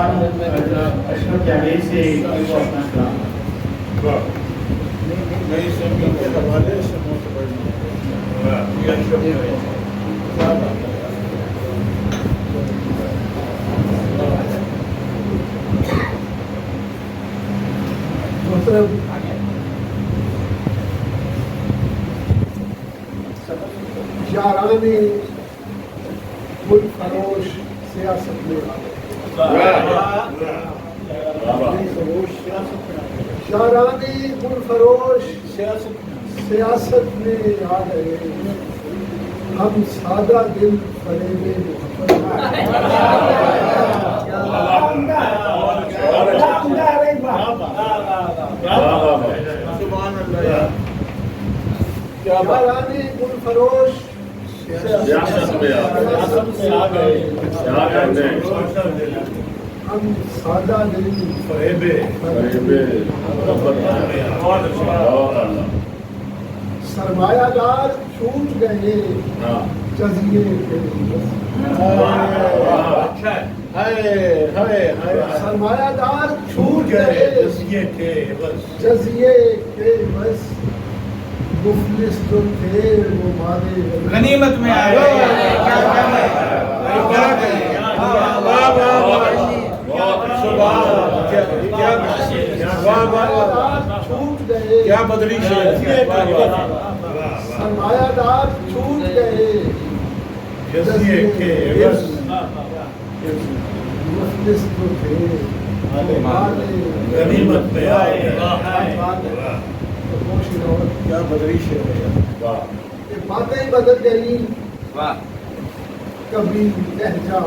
اشرف جاوید سے اپنا سلام نئی سنگی کے حوالے سے یاران ملک فروش سیاست میں یاران ملک فروش سیاست میں آ گئے ہم سادہ دل فریب یاران ملک فروش سیاست میں آ گئے ہم سادہ دل فریب سرمایہ دار چھوٹ گئے جزیے کے سرمایہ دار چھوٹ گئے جزیے کے بس مفلس جو تھے وہ مارے غنیمت میں آئے چھوٹ گئے کیا بدلی سرمایہ دار چھوٹ گئے جزیے کے مفلس جو تھے وہ مارے غنیمت میں آئے کیا بدلی یہ باتیں بدل گئی کبھی لہجہ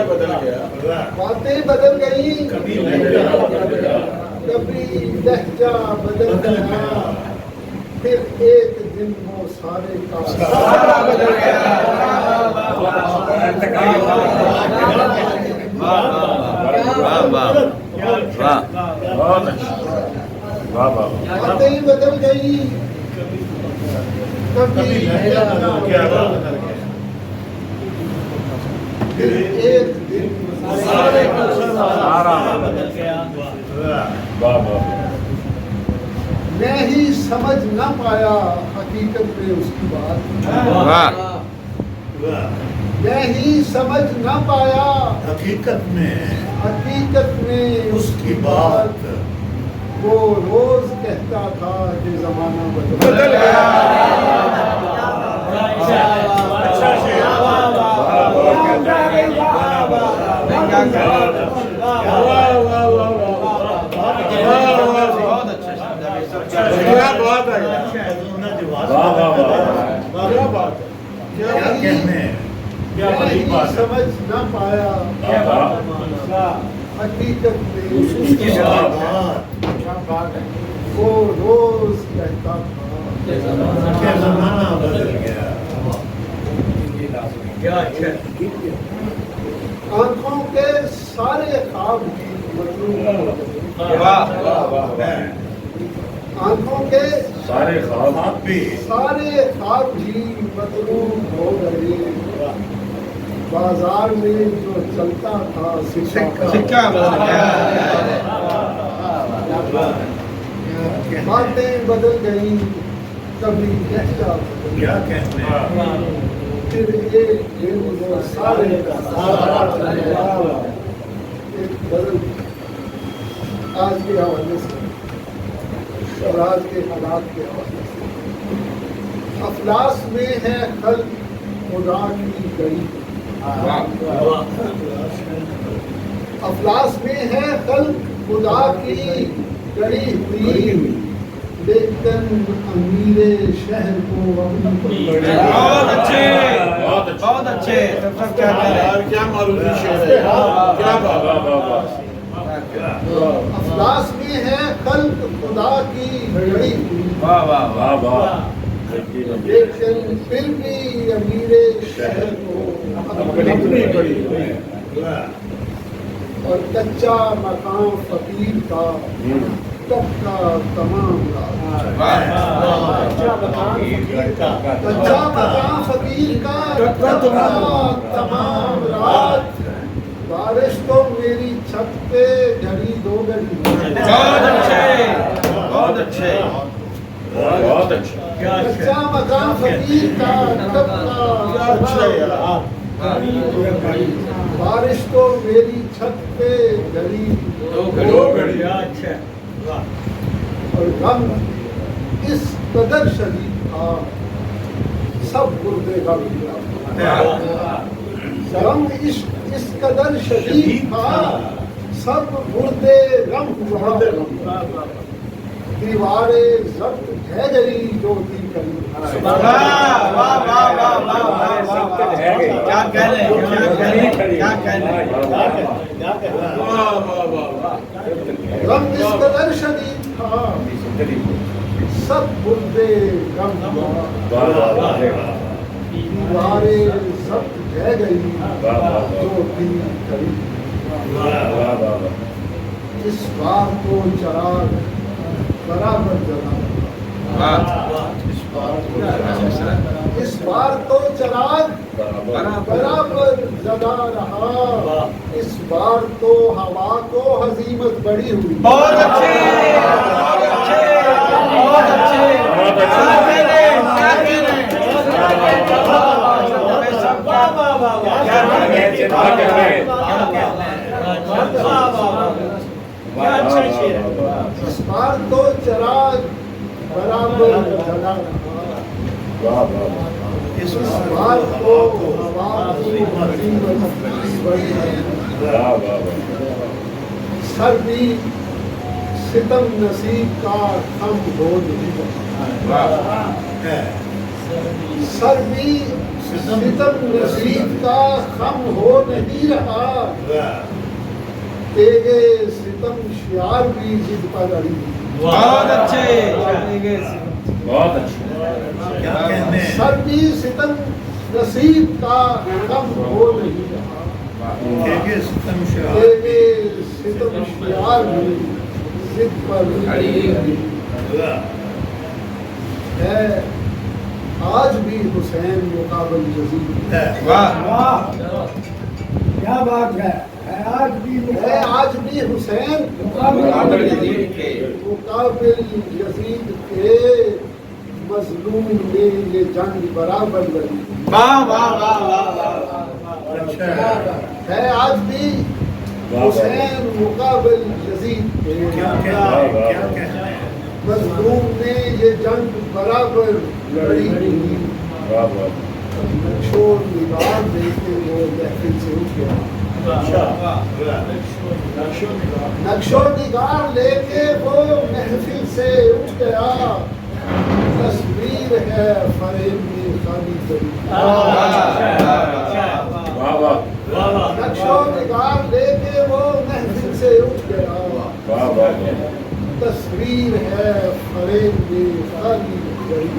بدل گیا باتیں بدل گئی کبھی لہجہ بدل گیا پھر ایک دن وہ سارے کا سارا بدل گیا باتیں بدل گئی کبھی پھر ایک دن سارے کا سارا بدل گیا میں ہی سمجھ نہ پایا حقیقت میں اس کی بات میں ہی سمجھ نہ پایا حقیقت میں اس کی بات وہ روز کہتا تھا کہ زمانہ بدل گیا سمجھ نہ پایا حقیقت میں اس کی بات وہ روز کہتا تھا کہ زمانہ بدل گیا آنکھوں کے سارے خواب بھی مطلوب آنکھوں کے سارے خواب بھی مطلوب ہو گئے بازار میں جو چلتا تھا سکہ باتیں بدل گئی کبھی لہجہ کیا کہتے ہیں پھر ایک دن وہ سارے ایک بدل آج کے حوالے سے اور آج کے حالات کے حوالے سے افلاس میں ہے خلق خدا کی گئی افلاس میں ہے خلق خدا کی گڑی ہوئی لیکن امیر شہر کو بہت اچھے کیا معلوم شہر ہے کیا افلاس میں ہے خلق خدا کی گڑی ہوئی لیکن پھر بھی امیر شہر کو اپنی بڑی اور کچا مکان فقیر کا تب کا تمام راز کچا مکان فقیر کا تب کا تمام رات بارش تو میری چھت پہ گھڑی دو گھڑی بہت اچھے بہت اچھے بہت اچھے کچا مکان فقیر کا تب کا تمام بارش تو میری چھت پہ گھڑی دو گھڑی اور غم اس قدر شدید تھا سب گردے غم غم اس قدر شدید تھا سب گردے غم ہوا دیواریں ضبط ہے گئی جو تھی کبھی واہ واہ واہ واہ واہ کیا کہنے کیا کہنے غم اس قدر شدید تھا سب گردے غم ہوا دیواریں ضبط ہے گئی جو تھی کبھی اس بار تو چراغ برابر جلا اس بار تو چراغ برابر جلا رہا اس بار تو ہوا کو ہزیمت بڑی ہوئی بہت اچھے بہت اچھے بہت اچھے اس بار تو چراغ برابر جلا رہا اس بار تو ہوا کو ہزیمت بڑی ہے سردی ستم نصیب کا کم ہو نہیں رہا سردی ستم نصیب کا کم ہو نہیں رہا تیگے ستم شیار بھی ضد پر اڑی بہت اچھے بہت اچھے سردی ستم نصیب کا کم ہو نہیں رہا تیگے ستم شیار بھی ضد پر اڑی ہے آج بھی حسین مقابل جزید واہ کیا بات ہے آج بھی حسین مقابل جدید کے مقابل یزید کے مظلوم نے یہ جنگ برابر لڑی واہ واہ واہ واہ ہے آج بھی حسین مقابل یزید کے مظلوم نے یہ جنگ برابر لڑی نقشور نگار دیکھتے وہ محفل سے اٹھ گیا نقشور نگار لے کے وہ محفل سے اٹھ گیا تصویر ہے فریب میں خالی کری نقشور نگار لے کے وہ محفل سے اٹھ گیا تصویر ہے فریب میں خالی کری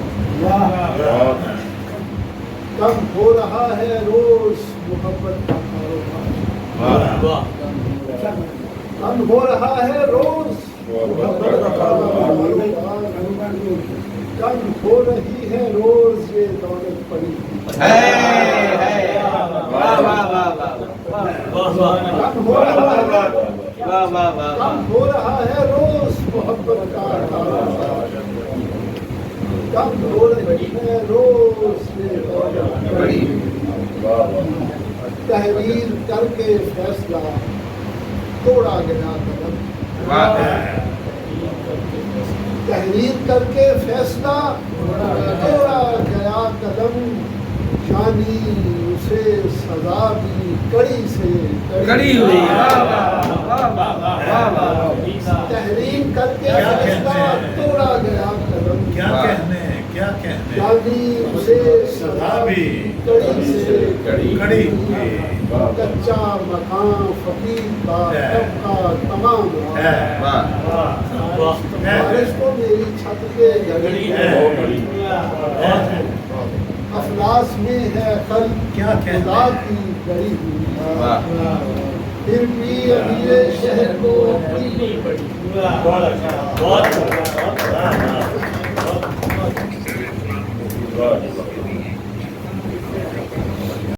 کم ہو رہا ہے روز محبت کا کاروبار کم ہو رہا ہے روز محبت کا کاروبار کم ہو رہی ہے روز یہ دولت پڑی کم ہو رہا ہے روز محبت کا کاروبار کم ہو رہی ہے روز یہ دولت پڑی تحریر کر کے فیصلہ توڑا گیا قدم تحریر کر کے فیصلہ توڑا گیا قدم جانی اسے سزا بھی کڑی سے کڑی ہوئی تحریر کر کے فیصلہ توڑا گیا قدم جانی اسے سزا بھی کڑی سے کڑی کچا مکان فقیر کا تب کا تمام بارش کو میری چھت پہ گھڑی افلاس میں ہے خل خدا کی گڑی ہوئی پھر بھی امیر شہر کو اپنی بہت اچھا بہت